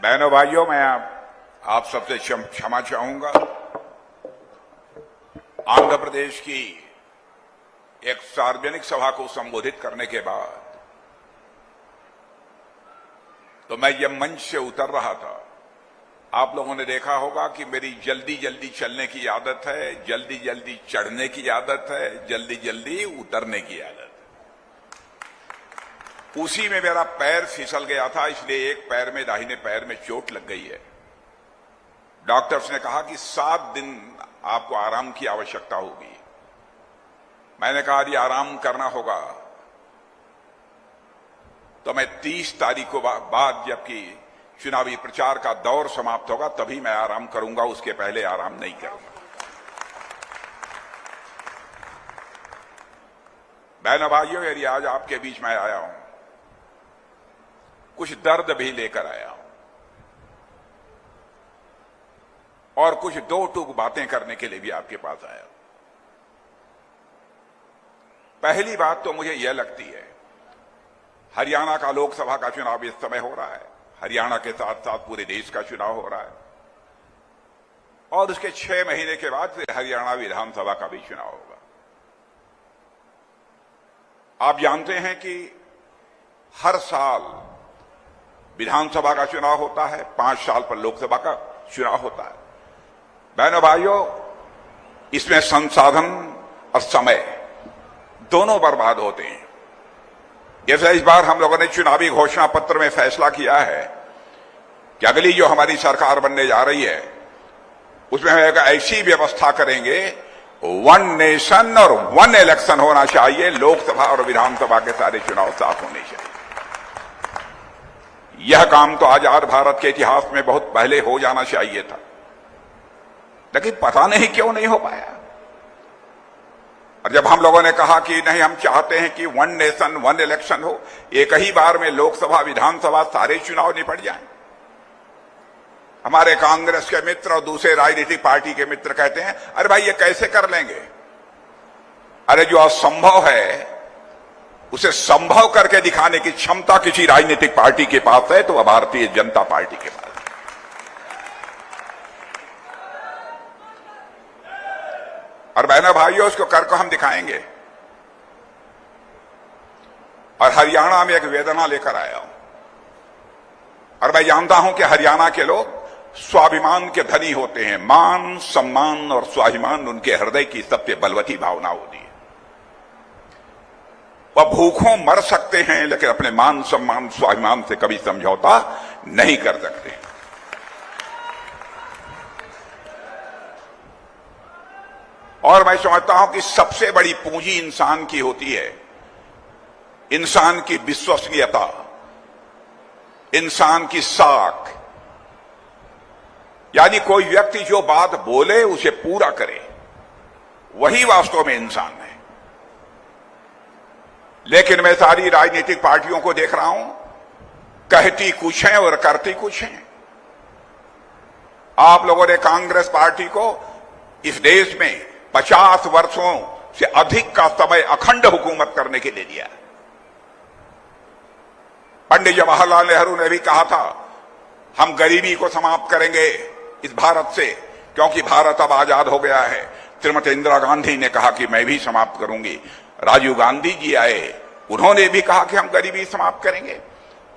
बहनों भाइयों, मैं आप सबसे क्षमा चाहूंगा। आंध्र प्रदेश की एक सार्वजनिक सभा को संबोधित करने के बाद तो मैं यह मंच से उतर रहा था। आप लोगों ने देखा होगा कि मेरी जल्दी जल्दी चलने की आदत है, जल्दी जल्दी चढ़ने की आदत है, जल्दी जल्दी उतरने की आदत है। उसी में मेरा पैर फिसल गया था, इसलिए एक पैर में, दाहिने पैर में चोट लग गई है। डॉक्टर्स ने कहा कि 7 दिन आपको आराम की आवश्यकता होगी। मैंने कहा यदि आराम करना होगा तो मैं 30 तारीख को बाद, जबकि चुनावी प्रचार का दौर समाप्त होगा, तभी मैं आराम करूंगा, उसके पहले आराम नहीं करूंगा। बहनों भाइयों, यदि आज आपके बीच में आया हूं, कुछ दर्द भी लेकर आया हूं और कुछ दो टूक बातें करने के लिए भी आपके पास आया हूं। पहली बात तो मुझे यह लगती है, हरियाणा का लोकसभा का चुनाव इस समय हो रहा है, हरियाणा के साथ साथ पूरे देश का चुनाव हो रहा है और उसके 6 महीने के बाद फिर हरियाणा विधानसभा का भी चुनाव होगा। आप जानते हैं कि हर साल विधानसभा का चुनाव होता है, 5 साल पर लोकसभा का चुनाव होता है। बहनों भाइयों, इसमें संसाधन और समय दोनों बर्बाद होते हैं। जैसे इस बार हम लोगों ने चुनावी घोषणा पत्र में फैसला किया है कि अगली जो हमारी सरकार बनने जा रही है उसमें हम एक ऐसी व्यवस्था करेंगे, 1 नेशन और 1 इलेक्शन होना चाहिए। लोकसभा और विधानसभा के सारे चुनाव साफ होने चाहिए। यह काम तो आजाद भारत के इतिहास में बहुत पहले हो जाना चाहिए था, लेकिन पता नहीं क्यों नहीं हो पाया। और जब हम लोगों ने कहा कि नहीं, हम चाहते हैं कि 1 नेशन 1 इलेक्शन हो, एक ही बार में लोकसभा विधानसभा सारे चुनाव निपट जाएं, हमारे कांग्रेस के मित्र और दूसरे राजनीतिक पार्टी के मित्र कहते हैं अरे भाई ये कैसे कर लेंगे। अरे जो असंभव है उसे संभव करके दिखाने की क्षमता किसी राजनीतिक पार्टी के पास है तो वह भारतीय जनता पार्टी के पास है। और बहनों भाइयों, उसको करके हम दिखाएंगे। और हरियाणा में एक वेदना लेकर आया हूं और मैं जानता हूं कि हरियाणा के लोग स्वाभिमान के धनी होते हैं। मान, सम्मान और स्वाभिमान उनके हृदय की सबसे बलवती भावना होती है। वह भूखों मर सकते हैं लेकिन अपने मान, सम्मान, स्वाभिमान से कभी समझौता नहीं कर सकते। और मैं समझता हूं कि सबसे बड़ी पूंजी इंसान की होती है, इंसान की विश्वसनीयता, इंसान की साख। यानी कोई व्यक्ति जो बात बोले उसे पूरा करे, वही वास्तव में इंसान है। लेकिन मैं सारी राजनीतिक पार्टियों को देख रहा हूं, कहती कुछ है और करती कुछ है। आप लोगों ने कांग्रेस पार्टी को इस देश में 50 वर्षों से अधिक का समय अखंड हुकूमत करने के लिए दिया। पंडित जवाहरलाल नेहरू ने भी कहा था हम गरीबी को समाप्त करेंगे इस भारत से, क्योंकि भारत अब आजाद हो गया है। श्रीमती इंदिरा गांधी ने कहा कि मैं भी समाप्त करूंगी। राजीव गांधी जी आए, उन्होंने भी कहा कि हम गरीबी समाप्त करेंगे।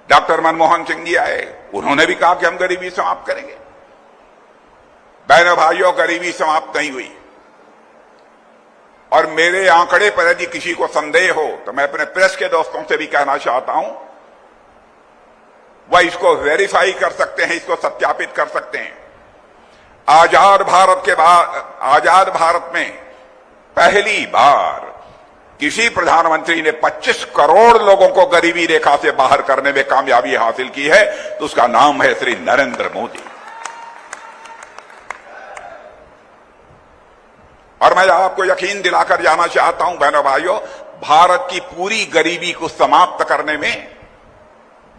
डॉक्टर मनमोहन सिंह जी आए, उन्होंने भी कहा कि हम गरीबी समाप्त करेंगे। बहनों भाइयों, गरीबी समाप्त नहीं हुई। और मेरे आंकड़े पर यदि किसी को संदेह हो तो मैं अपने प्रेस के दोस्तों से भी कहना चाहता हूं, वह इसको वेरीफाई कर सकते हैं, इसको सत्यापित कर सकते हैं। आजाद भारत के बाद, आजाद भारत में पहली बार किसी प्रधानमंत्री ने 25 करोड़ लोगों को गरीबी रेखा से बाहर करने में कामयाबी हासिल की है, तो उसका नाम है श्री नरेंद्र मोदी। और मैं आपको यकीन दिलाकर जाना चाहता हूं बहनों भाइयों, भारत की पूरी गरीबी को समाप्त करने में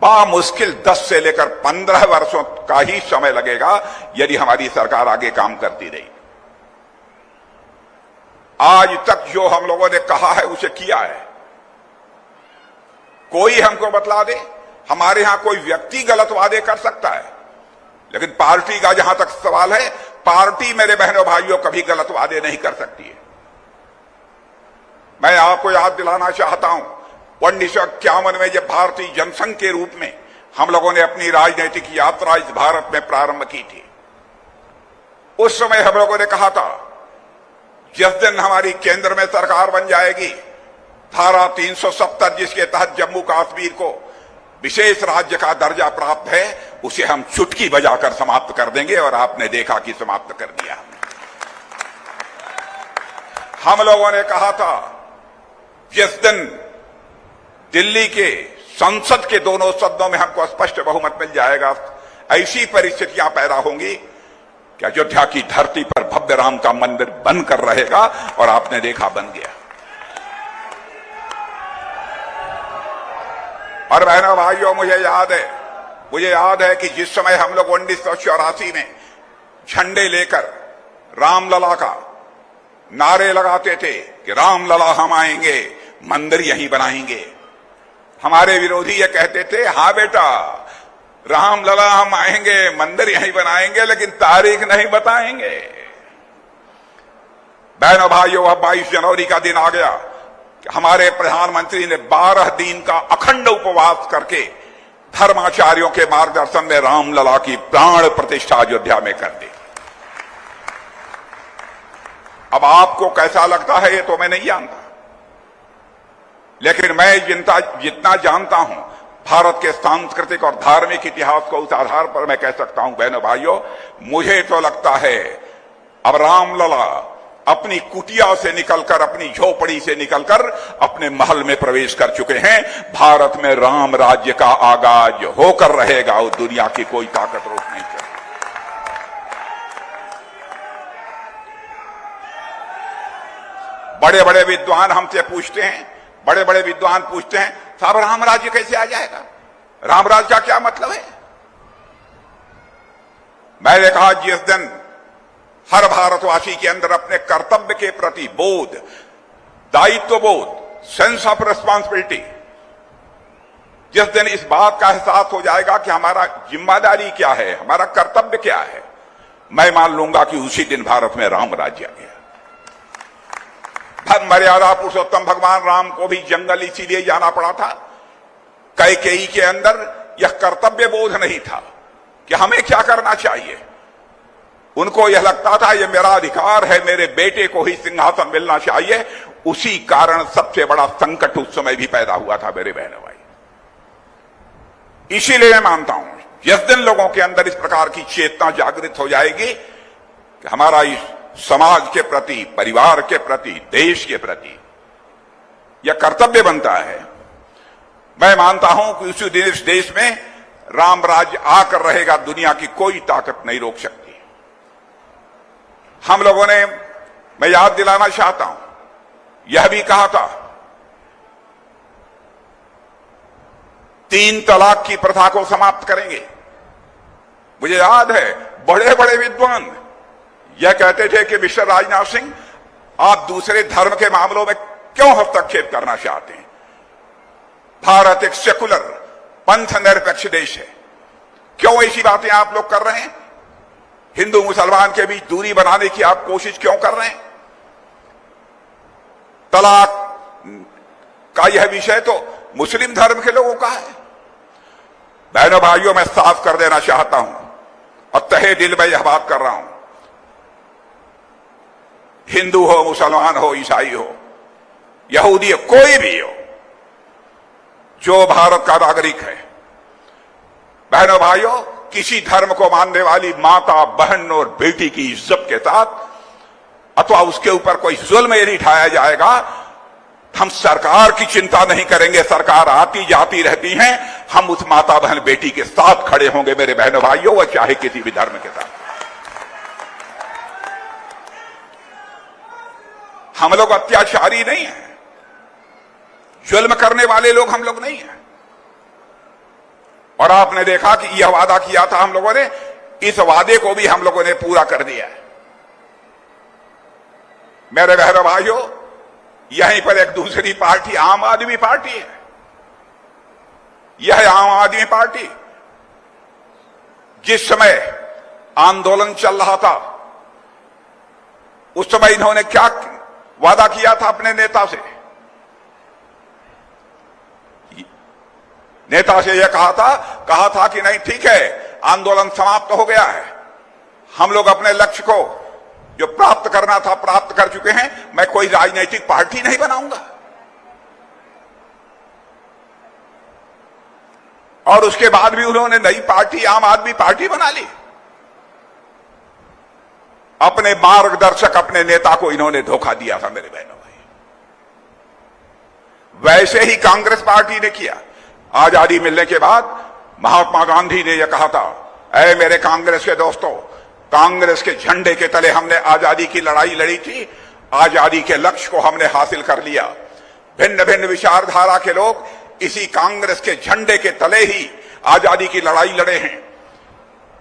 बामुश्किल 10 से लेकर 15 वर्षों का ही समय लगेगा यदि हमारी सरकार आगे काम करती रही। आज तक जो हम लोगों ने कहा है उसे किया है। कोई हमको बतला दे, हमारे यहां कोई व्यक्ति गलत वादे कर सकता है, लेकिन पार्टी का जहां तक सवाल है, पार्टी मेरे बहनों भाइयों कभी गलत वादे नहीं कर सकती है। मैं आपको याद दिलाना चाहता हूं, 1951 में जब भारतीय जनसंघ के रूप में हम लोगों ने अपनी राजनीतिक यात्रा इस भारत में प्रारंभ की थी, उस समय हम लोगों ने कहा था जिस दिन हमारी केंद्र में सरकार बन जाएगी, धारा 370 जिसके तहत जम्मू कश्मीर को विशेष राज्य का दर्जा प्राप्त है, उसे हम चुटकी बजाकर समाप्त कर देंगे। और आपने देखा कि समाप्त कर दिया। हम लोगों ने कहा था जिस दिन दिल्ली के संसद के दोनों सदनों में हमको स्पष्ट बहुमत मिल जाएगा, ऐसी परिस्थितियां पैदा होंगी कि अयोध्या की धरती पर भव्य राम का मंदिर बनकर रहेगा। और आपने देखा, बन गया। और बहनों भाइयों, मुझे याद है कि जिस समय हम लोग 1984 में झंडे लेकर रामलला का नारे लगाते थे कि रामलला हम आएंगे, मंदिर यहीं बनाएंगे, हमारे विरोधी ये कहते थे, हां बेटा रामलला हम आएंगे, मंदिर यहीं बनाएंगे, लेकिन तारीख नहीं बताएंगे। बहनों भाइयों, अब 22 जनवरी का दिन आ गया कि हमारे प्रधानमंत्री ने 12 दिन का अखंड उपवास करके धर्माचार्यों के मार्गदर्शन में रामलला की प्राण प्रतिष्ठा अयोध्या में कर दी। अब आपको कैसा लगता है ये तो मैं नहीं जानता, लेकिन मैं जितना जानता हूं भारत के सांस्कृतिक और धार्मिक इतिहास को, उस आधार पर मैं कह सकता हूं बहनों भाइयों, मुझे तो लगता है अब रामलला अपनी कुटिया से निकलकर, अपनी झोपड़ी से निकलकर अपने महल में प्रवेश कर चुके हैं। भारत में राम राज्य का आगाज होकर रहेगा और दुनिया की कोई ताकत रोक नहीं सकती। बड़े बड़े विद्वान हमसे पूछते हैं, साहब राम राज्य कैसे आ जाएगा, राम राज्य का क्या मतलब है? मैंने कहा जिस दिन हर भारतवासी के अंदर अपने कर्तव्य के प्रति बोध, दायित्व बोध, सेंस ऑफ रिस्पॉन्सिबिलिटी, जिस दिन इस बात का एहसास हो जाएगा कि हमारा जिम्मेदारी क्या है, हमारा कर्तव्य क्या है, मैं मान लूंगा कि उसी दिन भारत में राम राज्य आ गया। धर्म मर्यादा पुरुषोत्तम भगवान राम को भी जंगल इसीलिए जाना पड़ा था, कैकेयी के अंदर यह कर्तव्य बोध नहीं था कि हमें क्या करना चाहिए। उनको यह लगता था यह मेरा अधिकार है, मेरे बेटे को ही सिंहासन मिलना चाहिए। उसी कारण सबसे बड़ा संकट उस समय भी पैदा हुआ था मेरे बहनों भाई। इसीलिए मैं मानता हूं जिस दिन लोगों के अंदर इस प्रकार की चेतना जागृत हो जाएगी कि हमारा इस समाज के प्रति, परिवार के प्रति, देश के प्रति यह कर्तव्य बनता है, मैं मानता हूं कि उसी दिन इस देश में राम राज्य आकर रहेगा, दुनिया की कोई ताकत नहीं रोक सकती। हम लोगों ने, मैं याद दिलाना चाहता हूं, यह भी कहा था 3 तलाक की प्रथा को समाप्त करेंगे। मुझे याद है बड़े बड़े विद्वान यह कहते थे कि मिस्टर राजनाथ सिंह, आप दूसरे धर्म के मामलों में क्यों हस्तक्षेप करना चाहते हैं? भारत एक सेकुलर, पंथ निरपेक्ष देश है, क्यों ऐसी बातें आप लोग कर रहे हैं? हिंदू मुसलमान के बीच दूरी बनाने की आप कोशिश क्यों कर रहे हैं? तलाक का यह विषय तो मुस्लिम धर्म के लोगों का है। बहनों भाइयों, मैं साफ कर देना चाहता हूं और तहे दिल में यह बात कर रहा हूं, हिंदू हो, मुसलमान हो, ईसाई हो, यहूदी हो, कोई भी हो, जो भारत का नागरिक है, बहनों भाइयों, किसी धर्म को मानने वाली माता, बहन और बेटी की इज्जत के साथ अथवा उसके ऊपर कोई जुल्म यदि ढाया जाएगा, हम सरकार की चिंता नहीं करेंगे। सरकार आती जाती रहती है, हम उस माता, बहन, बेटी के साथ खड़े होंगे मेरे बहनों भाइयों, वह चाहे किसी भी धर्म के साथ। हम लोग अत्याचारी नहीं हैं, जुल्म करने वाले लोग हम लोग नहीं हैं। और आपने देखा कि यह वादा किया था हम लोगों ने, इस वादे को भी हम लोगों ने पूरा कर दिया है। मेरे बहनों भाइयों, यहीं पर एक दूसरी पार्टी आम आदमी पार्टी है। यह आम आदमी पार्टी जिस समय आंदोलन चल रहा था उस समय इन्होंने क्या वादा किया था अपने नेता से? नेता से यह कहा था कि नहीं ठीक है, आंदोलन समाप्त हो गया है, हम लोग अपने लक्ष्य को जो प्राप्त करना था प्राप्त कर चुके हैं, मैं कोई राजनीतिक पार्टी नहीं बनाऊंगा। और उसके बाद भी उन्होंने नई पार्टी आम आदमी पार्टी बना ली। अपने मार्गदर्शक अपने नेता को इन्होंने धोखा दिया था मेरे बहनों भाई। वैसे ही कांग्रेस पार्टी ने किया। आजादी मिलने के बाद महात्मा गांधी ने यह कहा था, ऐ मेरे कांग्रेस के दोस्तों, कांग्रेस के झंडे के तले हमने आजादी की लड़ाई लड़ी थी, आजादी के लक्ष्य को हमने हासिल कर लिया। भिन्न भिन्न विचारधारा के लोग इसी कांग्रेस के झंडे के तले ही आजादी की लड़ाई लड़े हैं।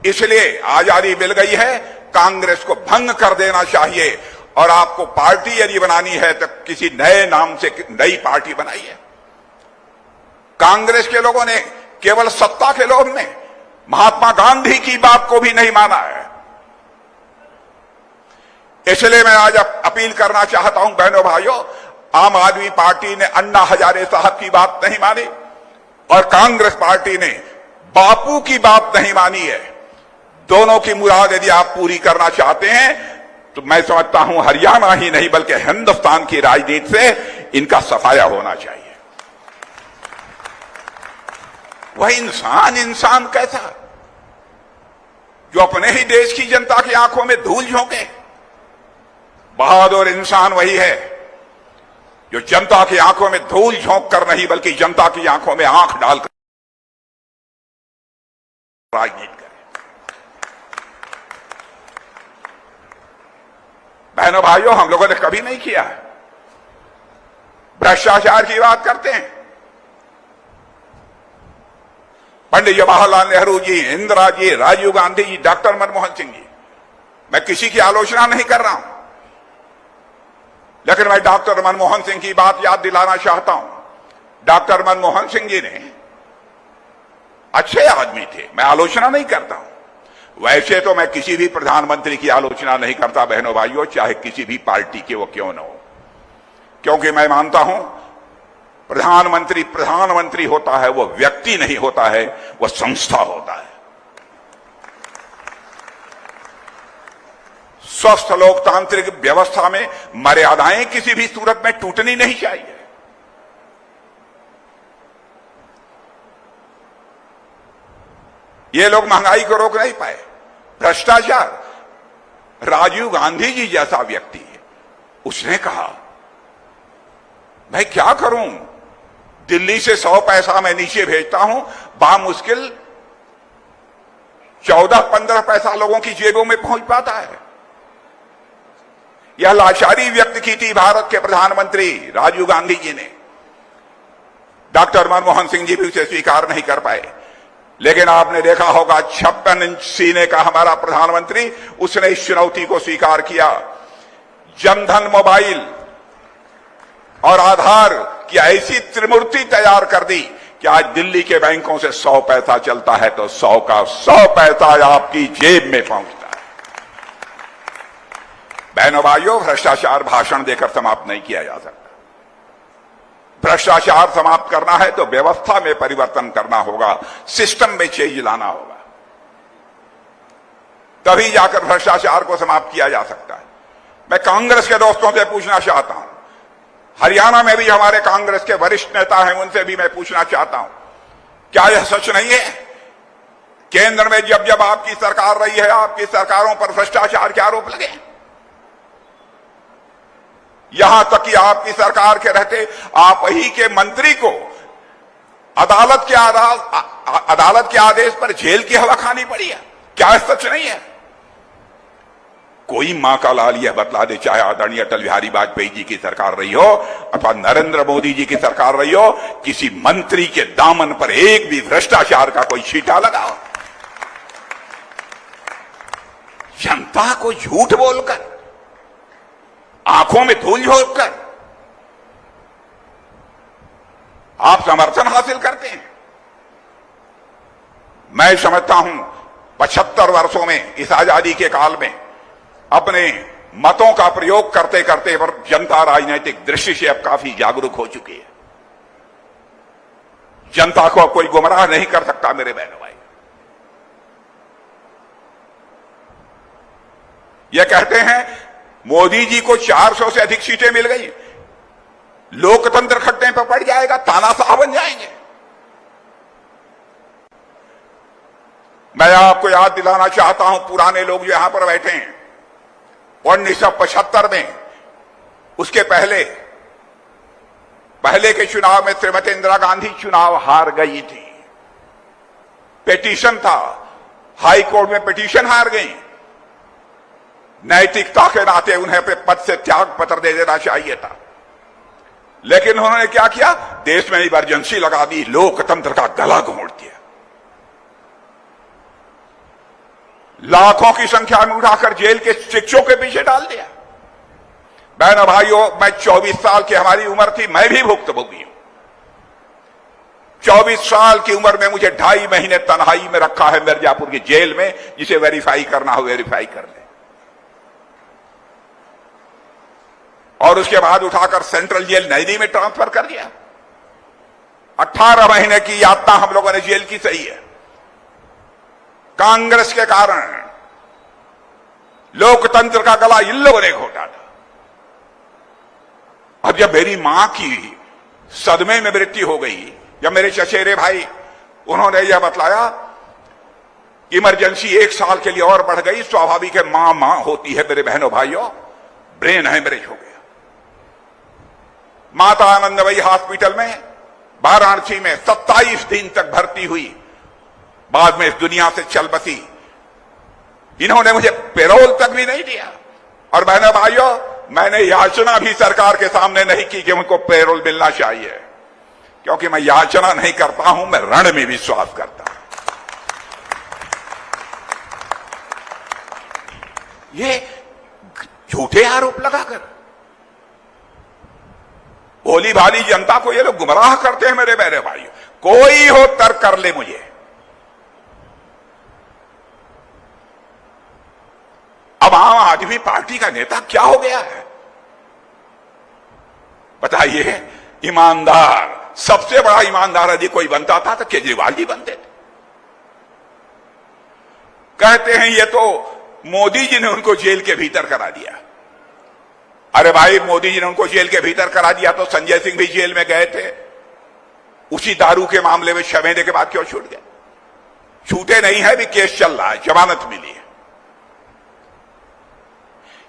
इसलिए आजादी मिल गई है, कांग्रेस को भंग कर देना चाहिए और आपको पार्टी यदि बनानी है तो किसी नए नाम से नई पार्टी बनाइए। कांग्रेस के लोगों ने केवल सत्ता के लोभ में महात्मा गांधी की बात को भी नहीं माना है। इसलिए मैं आज अपील करना चाहता हूं बहनों भाइयों, आम आदमी पार्टी ने अन्ना हजारे साहब की बात नहीं मानी और कांग्रेस पार्टी ने बापू की बात नहीं मानी है। दोनों की मुराद यदि आप पूरी करना चाहते हैं तो मैं समझता हूं हरियाणा ही नहीं बल्कि हिंदुस्तान की राजनीति से इनका सफाया होना चाहिए। वह इंसान कैसा जो अपने ही देश की जनता की आंखों में धूल झोंके? बहादुर इंसान वही है जो जनता की आंखों में धूल झोंक कर नहीं बल्कि जनता की आंखों में आंख डालकर राजनीति करे। बहनों भाइयों, हम लोगों ने कभी नहीं किया है। भ्रष्टाचार की बात करते हैं। पंडित जवाहरलाल नेहरू जी, इंदिरा जी, राजीव गांधी जी, डॉक्टर मनमोहन सिंह जी, मैं किसी की आलोचना नहीं कर रहा हूं, लेकिन मैं डॉक्टर मनमोहन सिंह की बात याद दिलाना चाहता हूं। डॉक्टर मनमोहन सिंह जी ने अच्छे आदमी थे, मैं आलोचना नहीं करता हूं। वैसे तो मैं किसी भी प्रधानमंत्री की आलोचना नहीं करता बहनों भाइयों, चाहे किसी भी पार्टी के वो क्यों न हो, क्योंकि मैं मानता हूं प्रधानमंत्री होता है, वो व्यक्ति नहीं होता है, वो संस्था होता है। स्वस्थ लोकतांत्रिक व्यवस्था में मर्यादाएं किसी भी सूरत में टूटनी नहीं चाहिए। ये लोग महंगाई को रोक नहीं पाए। भ्रष्टाचार, राजीव गांधी जी जैसा व्यक्ति है, उसने कहा मैं क्या करूं, दिल्ली से 100 पैसा मैं नीचे भेजता हूं, बामुश्किल 14-15 पैसा लोगों की जेबों में पहुंच पाता है। यह लाचारी व्यक्त की थी भारत के प्रधानमंत्री राजीव गांधी जी ने। डॉक्टर मनमोहन सिंह जी भी उसे स्वीकार नहीं कर पाए। लेकिन आपने देखा होगा 56 इंच सीने का हमारा प्रधानमंत्री, उसने इस चुनौती को स्वीकार किया। जनधन मोबाइल और आधार की ऐसी त्रिमूर्ति तैयार कर दी कि आज दिल्ली के बैंकों से 100 पैसा चलता है तो 100 का 100 पैसा आपकी जेब में पहुंचता है। बहनों भाइयों, भ्रष्टाचार भाषण देकर समाप्त नहीं किया जा सकता। भ्रष्टाचार समाप्त करना है तो व्यवस्था में परिवर्तन करना होगा, सिस्टम में चेंज लाना होगा, तभी जाकर भ्रष्टाचार को समाप्त किया जा सकता है। मैं कांग्रेस के दोस्तों से पूछना चाहता हूं, हरियाणा में भी हमारे कांग्रेस के वरिष्ठ नेता हैं, उनसे भी मैं पूछना चाहता हूं, क्या यह सच नहीं है केंद्र में जब जब आपकी सरकार रही है, आपकी सरकारों पर भ्रष्टाचार के आरोप लगे? यहां तक कि आपकी सरकार के रहते आप ही के मंत्री को अदालत के आदेश पर जेल की हवा खानी पड़ी है। क्या सच नहीं है? कोई मां का लाल यह बतला दे, चाहे आदरणीय अटल बिहारी वाजपेयी जी की सरकार रही हो अथवा नरेंद्र मोदी जी की सरकार रही हो, किसी मंत्री के दामन पर एक भी भ्रष्टाचार का कोई छींटा लगाओ। जनता को झूठ बोलकर, आंखों में धूल झोंककर आप समर्थन हासिल करते हैं। मैं समझता हूं 75 वर्षों में इस आजादी के काल में अपने मतों का प्रयोग करते करते पर जनता राजनीतिक दृष्टि से अब काफी जागरूक हो चुकी है। जनता को कोई गुमराह नहीं कर सकता मेरे बहनों भाई। ये कहते हैं मोदी जी को 400 से अधिक सीटें मिल गई, लोकतंत्र खट्टे पर पड़ जाएगा, तानाशाह बन जाएंगे। मैं आपको याद दिलाना चाहता हूं, पुराने लोग जो यहां पर बैठे हैं, 1975 में उसके पहले के चुनाव में श्रीमती इंदिरा गांधी चुनाव हार गई थी। पिटीशन था, हाई कोर्ट में पिटीशन हार गई। नैतिकता के नाते उन्हें अपने पद से त्याग पत्र दे देना चाहिए था, लेकिन उन्होंने क्या किया, देश में इमरजेंसी लगा दी, लोकतंत्र का गला घोंट दिया, लाखों की संख्या में उठाकर जेल के शिक्षों के पीछे डाल दिया। बहनों भाइयों, मैं 24 साल की हमारी उम्र थी, मैं भी भुक्तभोगी हूं। 24 साल की उम्र में मुझे 2.5 महीने तन्हाई में रखा है मिर्जापुर की जेल में, जिसे वेरीफाई करना हो वेरीफाई कर ले, और उसके बाद उठाकर सेंट्रल जेल नैनी में ट्रांसफर कर दिया। 18 महीने की यातना हम लोगों ने जेल की सही है। कांग्रेस के कारण लोकतंत्र का गला इन लोगों ने घोटा था। अब जब मेरी मां की सदमे में मृत्यु हो गई, जब मेरे चचेरे भाई उन्होंने यह बतलाया इमरजेंसी 1 साल के लिए और बढ़ गई, स्वाभाविक है, मां होती है मेरे बहनों भाइयों, ब्रेन हेमरेज हो गया। माता आनंदमयी हॉस्पिटल में वाराणसी में 27 दिन तक भर्ती हुई, बाद में इस दुनिया से चल बसी। इन्होंने मुझे पेरोल तक भी नहीं दिया, और बहनों भाइयों, मैंने याचना भी सरकार के सामने नहीं की कि उनको पेरोल मिलना चाहिए, क्योंकि मैं याचना नहीं करता हूं, मैं रण में विश्वास करता हूं। ये झूठे आरोप लगाकर भोली भाली जनता को ये लोग गुमराह करते हैं मेरे बहरे भाइयों। कोई हो तर्क कर ले मुझे। अब आम आदमी पार्टी का नेता क्या हो गया है बताइए? ईमानदार, सबसे बड़ा ईमानदार यदि कोई बनता था तो केजरीवाल जी बनते थे। कहते हैं ये तो मोदी जी ने उनको जेल के भीतर करा दिया। अरे भाई, मोदी जी ने उनको जेल के भीतर करा दिया तो संजय सिंह भी जेल में गए थे, उसी दारू के मामले में 6 महीने के बाद क्यों छूट गए? छूटे नहीं है, भी केस चल रहा है, जमानत मिली है।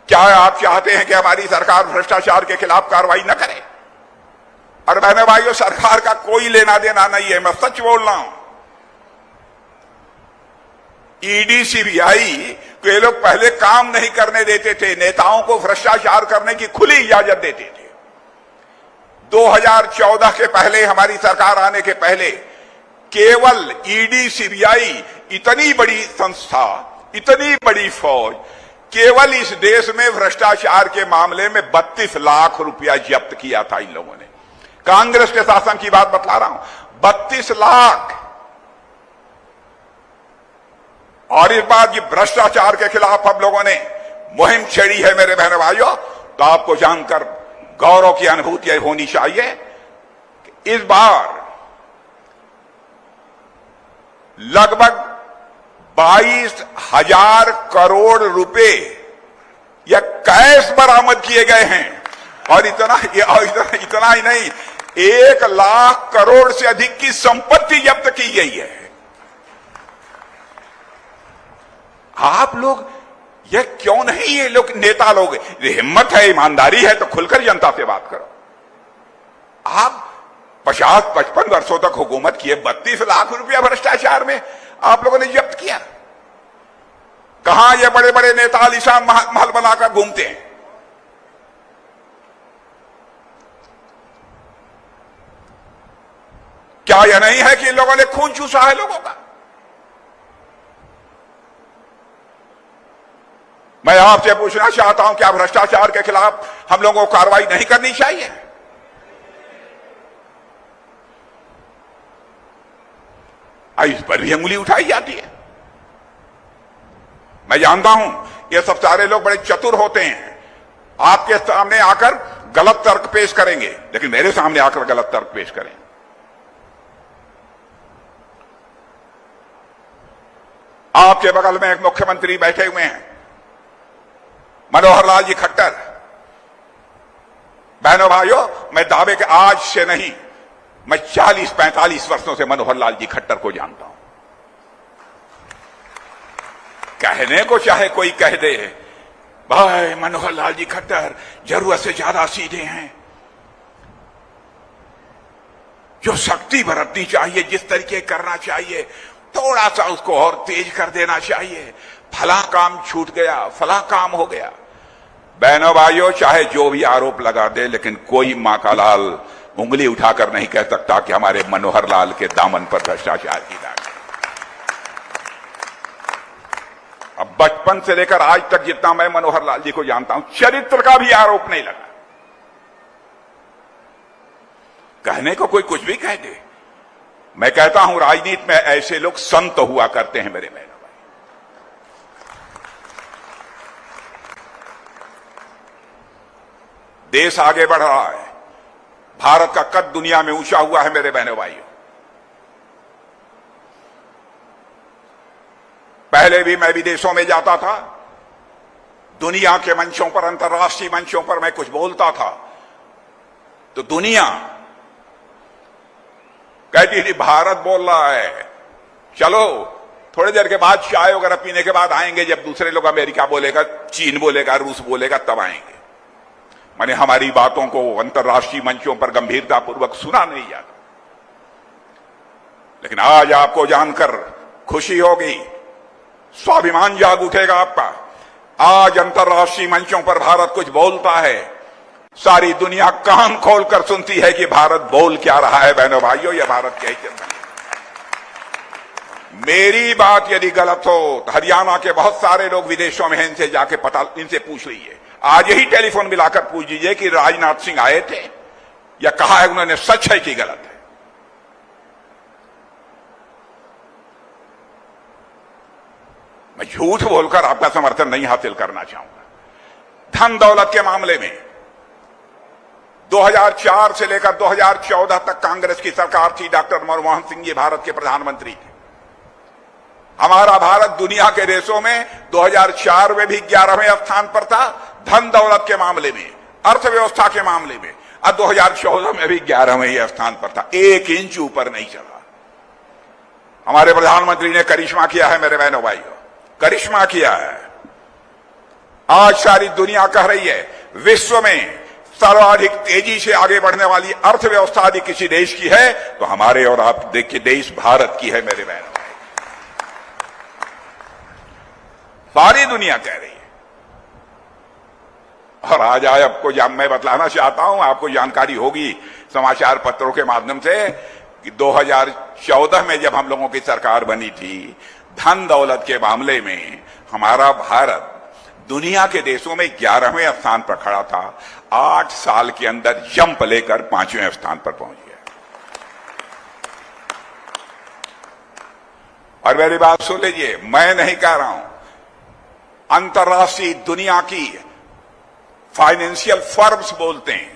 क्या आप चाहते हैं कि हमारी सरकार भ्रष्टाचार के खिलाफ कार्रवाई न करे? और बहनों भाइयों, सरकार का कोई लेना देना नहीं है, मैं सच बोल रहा हूं। ईडी सीबीआई को ये लोग पहले काम नहीं करने देते थे, नेताओं को भ्रष्टाचार करने की खुली इजाजत देते थे। 2014 के पहले, हमारी सरकार आने के पहले, केवल ईडी सीबीआई इतनी बड़ी संस्था, इतनी बड़ी फौज, केवल इस देश में भ्रष्टाचार के मामले में 32 लाख रुपया जब्त किया था इन लोगों ने। कांग्रेस के शासन की बात बतला रहा हूं, 32 लाख। और इस बार की भ्रष्टाचार के खिलाफ हम लोगों ने मुहिम छेड़ी है मेरे बहनों भाइयों, तो आपको जानकर गौरव की अनुभूति होनी चाहिए कि इस बार लगभग 22,000 करोड़ रुपए या कैश बरामद किए गए हैं। और इतना ही नहीं, 1 लाख करोड़ से अधिक की संपत्ति जब्त की गई है। आप लोग ये क्यों नहीं, ये लोग नेता लोग, हिम्मत है, ईमानदारी है तो खुलकर जनता से बात करो। आप 50-55 वर्षों तक हुकूमत किए, 32 लाख रुपया भ्रष्टाचार में आप लोगों ने जब्त किया। कहां ये बड़े बड़े नेता आलीशान महल बनाकर घूमते हैं? क्या यह नहीं है कि इन लोगों ने खून चूसा है लोगों का? मैं आपसे पूछना चाहता हूं, क्या भ्रष्टाचार के खिलाफ हम लोगों को कार्रवाई नहीं करनी चाहिए? इस पर भी अंगुली उठाई जाती है। मैं जानता हूं ये सब सारे लोग बड़े चतुर होते हैं, आपके सामने आकर गलत तर्क पेश करेंगे, लेकिन मेरे सामने आकर गलत तर्क पेश करें। आपके बगल में एक मुख्यमंत्री बैठे हुए हैं, मनोहर लाल जी खट्टर। बहनों भाइयों, मैं दावे के आज से नहीं, मैं 40-45 वर्षों से मनोहर लाल जी खट्टर को जानता हूं। कहने को चाहे कोई कह दे, भाई मनोहर लाल जी खट्टर जरूरत से ज्यादा सीधे हैं, जो शक्ति बरतनी चाहिए, जिस तरीके करना चाहिए, थोड़ा सा उसको और तेज कर देना चाहिए, फला काम छूट गया, फला काम हो गया। बहनों भाइयों, चाहे जो भी आरोप लगा दे, लेकिन कोई मां का लाल उंगली उठाकर नहीं कह सकता कि हमारे मनोहर लाल के दामन पर भ्रष्टाचार की दाग है। अब बचपन से लेकर आज तक जितना मैं मनोहर लाल जी को जानता हूं, चरित्र का भी आरोप नहीं लगा। कहने को कोई कुछ भी कह दे, मैं कहता हूं राजनीति में ऐसे लोग संत हुआ करते हैं मेरे बहनों भाई। देश आगे बढ़ रहा है, भारत का कद दुनिया में ऊंचा हुआ है मेरे बहनों भाइयों। पहले भी मैं विदेशों में जाता था, दुनिया के मंचों पर, अंतर्राष्ट्रीय मंचों पर मैं कुछ बोलता था तो दुनिया कहती थी भारत बोल रहा है, चलो थोड़ी देर के बाद चाय वगैरह पीने के बाद आएंगे, जब दूसरे लोग अमेरिका बोलेगा, चीन बोलेगा, रूस बोलेगा, तब आएंगे। माने हमारी बातों को अंतर्राष्ट्रीय मंचों पर गंभीरतापूर्वक सुना नहीं जाता। लेकिन आज आपको जानकर खुशी होगी, स्वाभिमान जाग उठेगा आपका। आज अंतर्राष्ट्रीय मंचों पर भारत कुछ बोलता है, सारी दुनिया कान खोलकर सुनती है कि भारत बोल क्या रहा है। बहनों भाइयों, यह भारत की हैसियत है। मेरी बात यदि गलत हो तो हरियाणा के बहुत सारे लोग विदेशों में हैं, इनसे जाके पता, इनसे पूछ लीजिए, आज ही टेलीफोन मिलाकर पूछ लीजिए कि राजनाथ सिंह आए थे या कहा है उन्होंने, सच है कि गलत है। मैं झूठ बोलकर आपका समर्थन नहीं हासिल करना चाहूंगा। धन दौलत के मामले में 2004 से लेकर 2014 तक कांग्रेस की सरकार थी, डॉक्टर मनमोहन सिंह जी भारत के प्रधानमंत्री थे। हमारा भारत दुनिया के देशों में 2004 में भी 11वें स्थान पर था धन दौलत के मामले में, अर्थव्यवस्था के मामले में, और 2014 में भी 11वें स्थान पर था, 1 इंच ऊपर नहीं चला। हमारे प्रधानमंत्री ने करिश्मा किया है मेरे बहनों भाइयों, करिश्मा किया है। आज सारी दुनिया कह रही है विश्व में सर्वाधिक तेजी से आगे बढ़ने वाली अर्थव्यवस्था यदि किसी देश की है तो हमारे और आप देखिए देश भारत की है मेरे बहनों। सारी दुनिया कह रही है। और आज आपको मैं बतलाना चाहता हूं, आपको जानकारी होगी समाचार पत्रों के माध्यम से कि 2014 में जब हम लोगों की सरकार बनी थी, धन दौलत के मामले में हमारा भारत दुनिया के देशों में 11वें स्थान पर खड़ा था। 8 साल के अंदर जंप लेकर 5वें स्थान पर पहुंच गया। और मेरी बात सुन लीजिए, मैं नहीं कह रहा हूं, अंतर्राष्ट्रीय दुनिया की फाइनेंशियल फर्म्स बोलते हैं,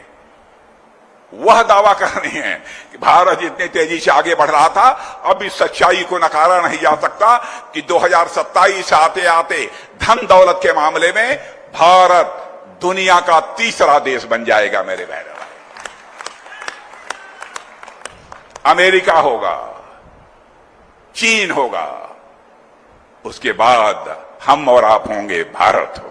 वह दावा कर रहे हैं कि भारत इतनी तेजी से आगे बढ़ रहा था। अब इस सच्चाई को नकारा नहीं जा सकता कि 2027 आते आते धन दौलत के मामले में भारत दुनिया का तीसरा देश बन जाएगा मेरे बहनों। अमेरिका होगा, चीन होगा, उसके बाद हम और आप होंगे, भारत होगा।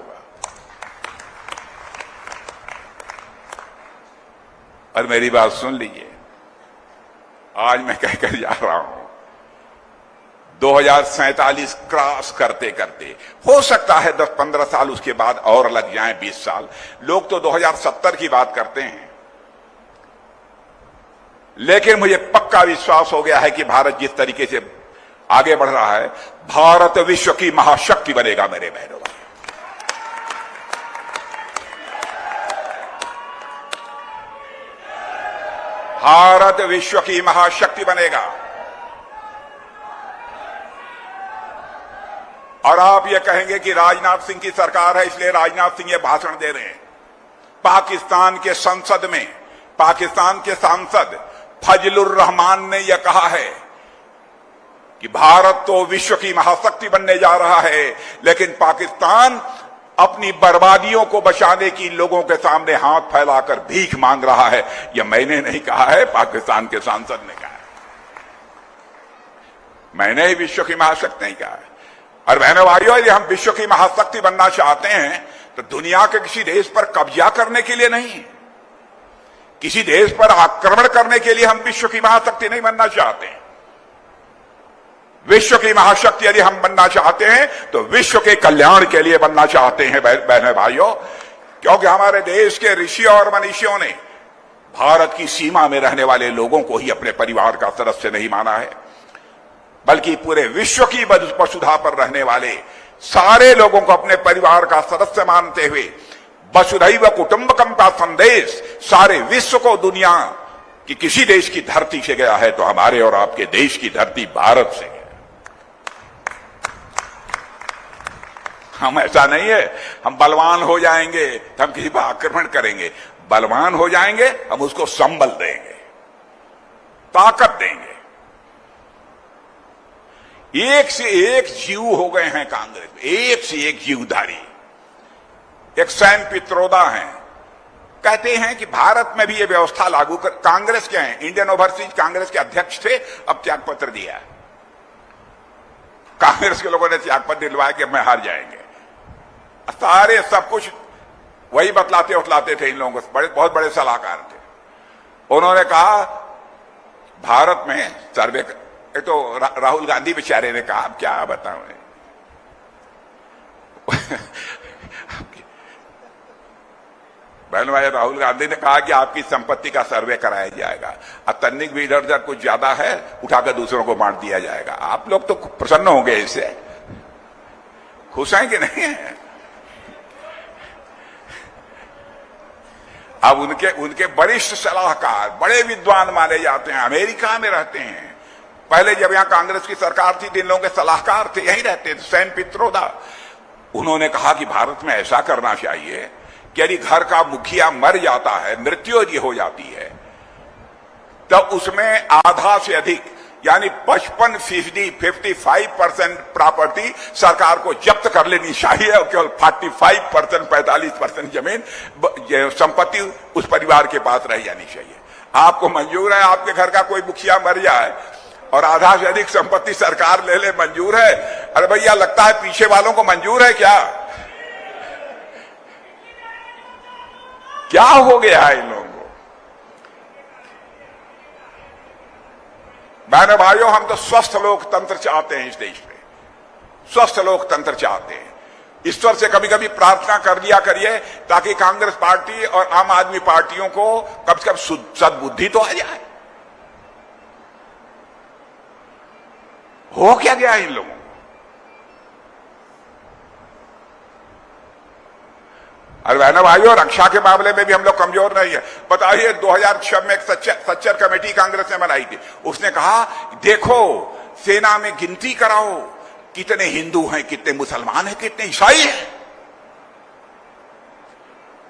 और मेरी बात सुन लीजिए, आज मैं कहकर जा रहा हूं 2047 क्रॉस करते करते, हो सकता है 10-15 साल उसके बाद और लग जाएं, 20 साल। लोग तो 2070 की बात करते हैं, लेकिन मुझे पक्का विश्वास हो गया है कि भारत जिस तरीके से आगे बढ़ रहा है, भारत विश्व की महाशक्ति बनेगा मेरे बहनों। भारत विश्व की महाशक्ति बनेगा। और आप ये कहेंगे कि राजनाथ सिंह की सरकार है इसलिए राजनाथ सिंह ये भाषण दे रहे हैं। पाकिस्तान के संसद में पाकिस्तान के सांसद फजलुर रहमान ने यह कहा है कि भारत तो विश्व की महाशक्ति बनने जा रहा है, लेकिन पाकिस्तान अपनी बर्बादियों को बचाने की लोगों के सामने हाथ फैलाकर भीख मांग रहा है। यह मैंने नहीं कहा है, पाकिस्तान के सांसद ने कहा है। मैंने ही विश्व की महाशक्ति नहीं कहा है। और बहनों भाइयों, यदि हम विश्व की महाशक्ति बनना चाहते हैं तो दुनिया के किसी देश पर कब्जा करने के लिए नहीं, किसी देश पर आक्रमण करने के लिए हम विश्व की महाशक्ति नहीं बनना चाहते हैं। विश्व की महाशक्ति यदि हम बनना चाहते हैं तो विश्व के कल्याण के लिए बनना चाहते हैं बहनों भाइयों, क्योंकि हमारे देश के ऋषि और मनीषियों ने भारत की सीमा में रहने वाले लोगों को ही अपने परिवार का सदस्य नहीं माना है, बल्कि पूरे विश्व की वसुधा पर रहने वाले सारे लोगों को अपने परिवार का सदस्य मानते हुए वसुधैव कुटुंबकम का संदेश सारे विश्व को दुनिया की किसी देश की धरती से गया है तो हमारे और आपके देश की धरती भारत से है। हम ऐसा नहीं है हम बलवान हो जाएंगे तो हम किसी पर आक्रमण करेंगे। बलवान हो जाएंगे हम उसको संबल देंगे, ताकत देंगे। एक से एक जीव हो गए हैं कांग्रेस में, एक से एक जीवधारी। एक सैम पित्रोदा हैं, कहते हैं कि भारत में भी ये व्यवस्था लागू कर। कांग्रेस के हैं, इंडियन ओवरसीज कांग्रेस के अध्यक्ष थे, अब त्यागपत्र दिया है। कांग्रेस के लोगों ने त्यागपत्र दिलवाया कि अब मैं हार जाएंगे। सारे सब कुछ वही बतलाते थे इन लोगों को, बहुत बड़े सलाहकार थे। उन्होंने कहा भारत में सर्वे, तो राहुल गांधी बेचारे ने कहा, अब क्या बताऊं बहन भाई, राहुल गांधी ने कहा कि आपकी संपत्ति का सर्वे कराया जाएगा, अब तन्निक भी इधर उधर कुछ ज्यादा है उठाकर दूसरों को बांट दिया जाएगा। आप लोग तो प्रसन्न होंगे, इससे खुश हैं कि नहीं है? अब उनके वरिष्ठ सलाहकार बड़े विद्वान माने जाते हैं, अमेरिका में रहते हैं। पहले जब यहां कांग्रेस की सरकार थी, जिन लोगों के सलाहकार थे यहीं रहते थे, सैम पित्रोदा। उन्होंने कहा कि भारत में ऐसा करना चाहिए कि यदि घर का मुखिया मर जाता है, मृत्यु यदि हो जाती है, तो उसमें आधा से अधिक यानी 55% प्रॉपर्टी सरकार को जब्त कर लेनी चाहिए और केवल 45% जमीन संपत्ति उस परिवार के पास रह जानी चाहिए। आपको मंजूर है आपके घर का कोई मुखिया मर जाए और आधा से अधिक संपत्ति सरकार ले ले, मंजूर है? अरे भैया, लगता है पीछे वालों को मंजूर है क्या? क्या हो गया है इन लोगों को? बहनों भाइयों, हम तो स्वस्थ लोकतंत्र चाहते हैं इस देश में, स्वस्थ लोकतंत्र चाहते हैं। ईश्वर से कभी कभी प्रार्थना कर लिया करिए ताकि कांग्रेस पार्टी और आम आदमी पार्टियों को कब से कब सद्बुद्धि तो आ जाए। हो क्या गया इन लोगों को? अरे बहनों भाइयों, रक्षा के मामले में भी हम लोग कमजोर नहीं है। बताइए, 2006 में एक सच्चर कमेटी कांग्रेस ने बनाई थी। उसने कहा देखो, सेना में गिनती कराओ, कितने हिंदू हैं, कितने मुसलमान हैं, कितने ईसाई हैं।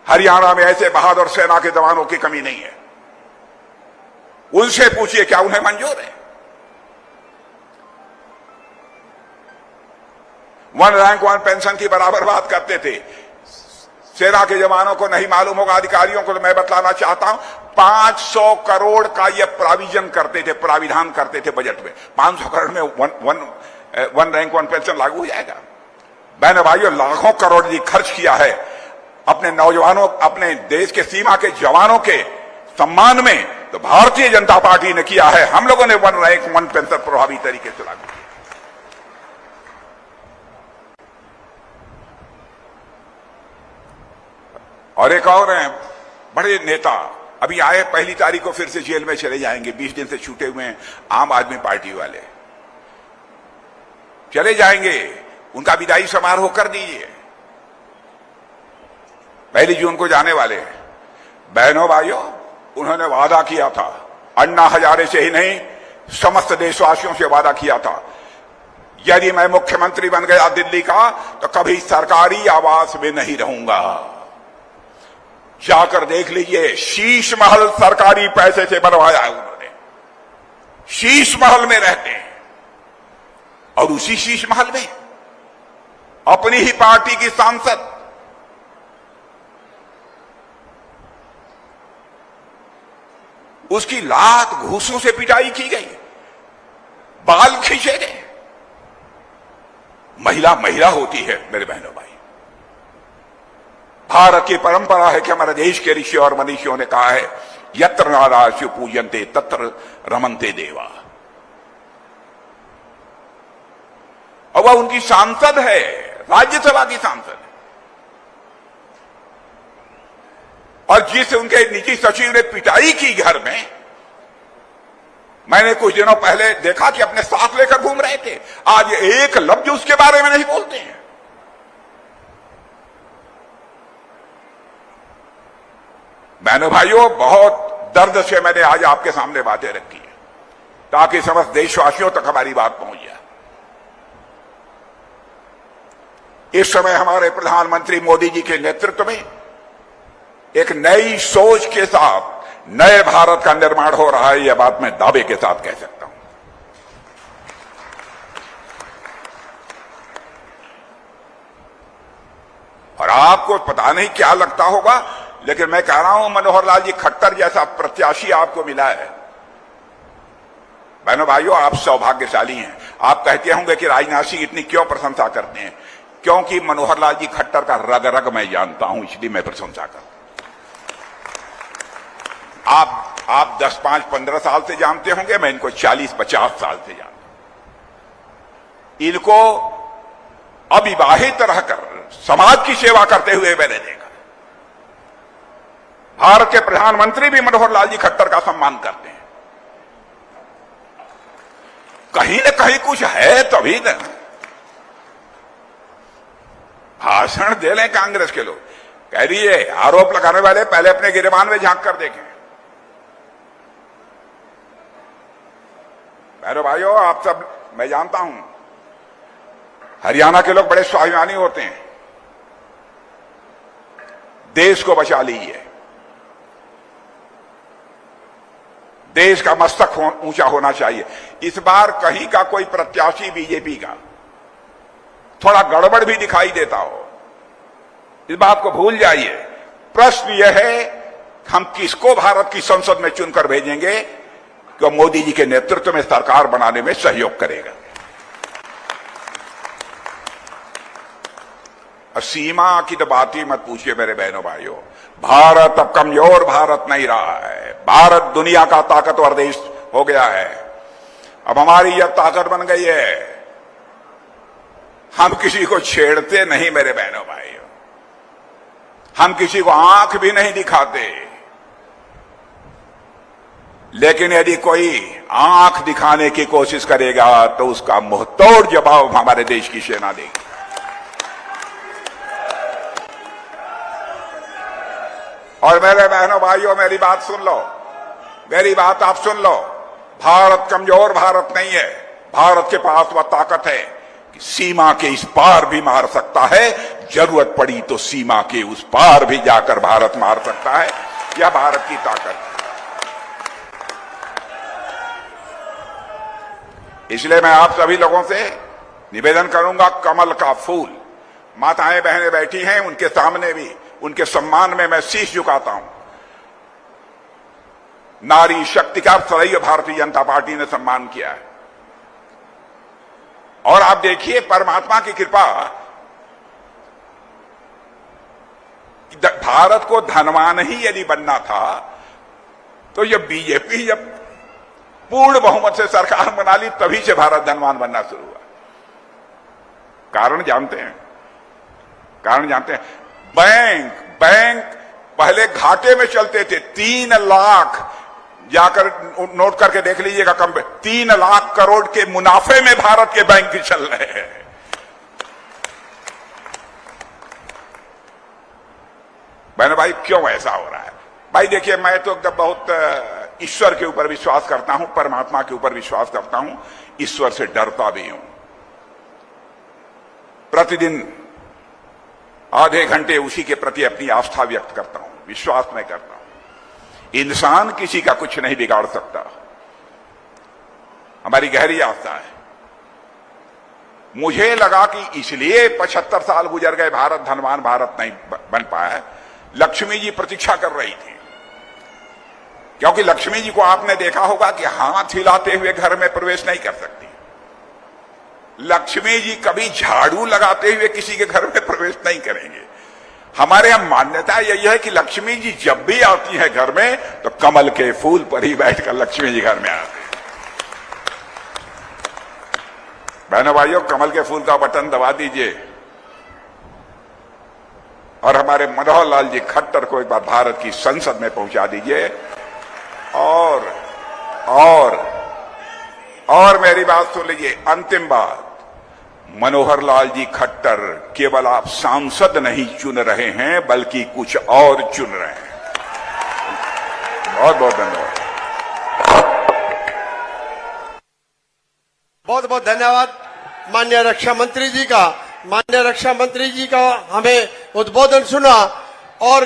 हरियाणा में ऐसे बहादुर सेना के जवानों की कमी नहीं है। उनसे पूछिए क्या उन्हें मंजूर है? वन रैंक वन पेंशन की बराबर बात करते थे। सेना के जवानों को नहीं मालूम होगा, अधिकारियों को तो मैं बतलाना चाहता हूं, 500 करोड़ का यह प्राविजन करते थे, प्राविधान करते थे बजट में। 500 करोड़ में वन रैंक वन पेंशन लागू हो जाएगा। बहनों भाइयों, लाखों करोड़ जी खर्च किया है अपने नौजवानों, अपने देश के सीमा के जवानों के सम्मान में, तो भारतीय जनता पार्टी ने किया है। हम लोगों ने वन रैंक वन पेंशन प्रभावी तरीके से लागू किया। और एक और हैं बड़े नेता, अभी आए, पहली तारीख को फिर से जेल में चले जाएंगे। 20 दिन से छूटे हुए हैं आम आदमी पार्टी वाले, चले जाएंगे। उनका विदाई समारोह कर दीजिए, 1 जून को जाने वाले हैं। बहनों भाइयों, उन्होंने वादा किया था, अन्ना हजारे से ही नहीं समस्त देशवासियों से वादा किया था यदि मैं मुख्यमंत्री बन गया दिल्ली का तो कभी सरकारी आवास में नहीं रहूंगा। जाकर देख लीजिए, शीश महल सरकारी पैसे से बनवाया है उन्होंने। शीश महल में रहते हैं और उसी शीश महल में अपनी ही पार्टी की सांसद उसकी लात घूसों से पिटाई की गई, बाल खींचे गए। महिला महिला होती है मेरे बहनों भाई। भारत की परंपरा है कि हमारे देश के ऋषि और मनीषियों ने कहा है, यत्र नारा शिव पूजनते तत्र रमनते देवा। और वह उनकी सांसद है, राज्यसभा की सांसद है। और जिस उनके निजी सचिव ने पिटाई की घर में, मैंने कुछ दिनों पहले देखा कि अपने साथ लेकर घूम रहे थे। आज एक लफ्ज उसके बारे में नहीं बोलते हैं। बहनों भाइयों, बहुत दर्द से मैंने आज आपके सामने बातें रखी है ताकि समस्त देशवासियों तक हमारी बात पहुंच जाए। इस समय हमारे प्रधानमंत्री मोदी जी के नेतृत्व में एक नई सोच के साथ नए भारत का निर्माण हो रहा है। यह बात मैं दावे के साथ कह सकता हूं। और आपको पता नहीं क्या लगता होगा, लेकिन मैं कह रहा हूं, मनोहर लाल जी खट्टर जैसा प्रत्याशी आपको मिला है। बहनों भाइयों, आप सौभाग्यशाली हैं। आप कहते होंगे कि राजनाथ सिंह इतनी क्यों प्रशंसा करते हैं? क्योंकि मनोहर लाल जी खट्टर का रग रग मैं जानता हूं, इसलिए मैं प्रशंसा करता हूं। आप 10, 5, 15 साल से जानते होंगे, मैं इनको 40, 50 साल से जानता हूं। इनको अविवाहित रहकर समाज की सेवा करते हुए मैंने देखा। भारत के प्रधानमंत्री भी मनोहर लाल जी खट्टर का सम्मान करते हैं। कहीं न कहीं कुछ है तभी न। भाषण दे लें कांग्रेस के लोग, कह रही आरोप लगाने वाले पहले अपने गिरेबान में झांक कर देखें। मेरे भाइयों, आप सब, मैं जानता हूं हरियाणा के लोग बड़े स्वाभिमानी होते हैं। देश को बचा लीजिए। देश का मस्तक ऊंचा होना चाहिए। इस बार कहीं का कोई प्रत्याशी बीजेपी का थोड़ा गड़बड़ भी दिखाई देता हो, इस बात को भूल जाइए। प्रश्न यह है, हम किसको भारत की संसद में चुनकर भेजेंगे कि मोदी जी के नेतृत्व में सरकार बनाने में सहयोग करेगा। सीमा की तो बात ही मत पूछिए मेरे बहनों भाइयों। भारत अब कमजोर भारत नहीं रहा है। भारत दुनिया का ताकतवर देश हो गया है। अब हमारी यह ताकत बन गई है, हम किसी को छेड़ते नहीं मेरे बहनों भाइयों। हम किसी को आंख भी नहीं दिखाते। लेकिन यदि कोई आंख दिखाने की कोशिश करेगा तो उसका मुंहतोड़ जवाब हमारे देश की सेना देगी। और मेरे बहनों भाइयों, मेरी बात सुन लो, मेरी बात आप सुन लो। भारत कमजोर भारत नहीं है। भारत के पास वह ताकत है कि सीमा के इस पार भी मार सकता है। जरूरत पड़ी तो सीमा के उस पार भी जाकर भारत मार सकता है। यह भारत की ताकत है। इसलिए मैं आप सभी लोगों से निवेदन करूंगा, कमल का फूल, माताएं बहनें बैठी हैं, उनके सामने भी उनके सम्मान में मैं शीश झुकाता हूं। नारी शक्ति का सदैव भारतीय जनता पार्टी ने सम्मान किया है। और आप देखिए, परमात्मा की कृपा, भारत को धनवान ही यदि बनना था तो ये बीजेपी जब पूर्ण बहुमत से सरकार बना ली तभी से भारत धनवान बनना शुरू हुआ। कारण जानते हैं? कारण जानते हैं? बैंक पहले घाटे में चलते थे। 3 लाख, जाकर नोट करके देख लीजिएगा, कम 3 लाख करोड़ के मुनाफे में भारत के बैंक चल रहे हैं। बहन भाई, क्यों ऐसा हो रहा है? भाई देखिए, मैं तो बहुत ईश्वर के ऊपर विश्वास करता हूं, परमात्मा के ऊपर विश्वास करता हूं, ईश्वर से डरता भी हूं। प्रतिदिन आधे घंटे उसी के प्रति अपनी आस्था व्यक्त करता हूं, विश्वास में करता हूं। इंसान किसी का कुछ नहीं बिगाड़ सकता, हमारी गहरी आस्था है। मुझे लगा कि इसलिए 75 साल गुजर गए, भारत धनवान भारत नहीं बन पाया। लक्ष्मी जी प्रतीक्षा कर रही थी, क्योंकि लक्ष्मी जी को आपने देखा होगा कि हाथ हिलाते हुए घर में प्रवेश नहीं कर सकती। लक्ष्मी जी कभी झाड़ू लगाते हुए किसी के घर में प्रवेश नहीं करेंगे। हमारे यहां मान्यता यही है कि लक्ष्मी जी जब भी आती है घर में तो कमल के फूल पर ही बैठकर लक्ष्मी जी घर में आते हैं। बहनों भाइयों, कमल के फूल का बटन दबा दीजिए और हमारे मनोहर लाल जी खट्टर को एक बार भारत की संसद में पहुंचा दीजिए। और मेरी बात सुन लीजिए, अंतिम बात, मनोहर लाल जी खट्टर केवल आप सांसद नहीं चुन रहे हैं बल्कि कुछ और चुन रहे हैं। बहुत बहुत धन्यवाद। बहुत बहुत धन्यवाद माननीय रक्षा मंत्री जी का। माननीय रक्षा मंत्री जी का हमें उद्बोधन सुना और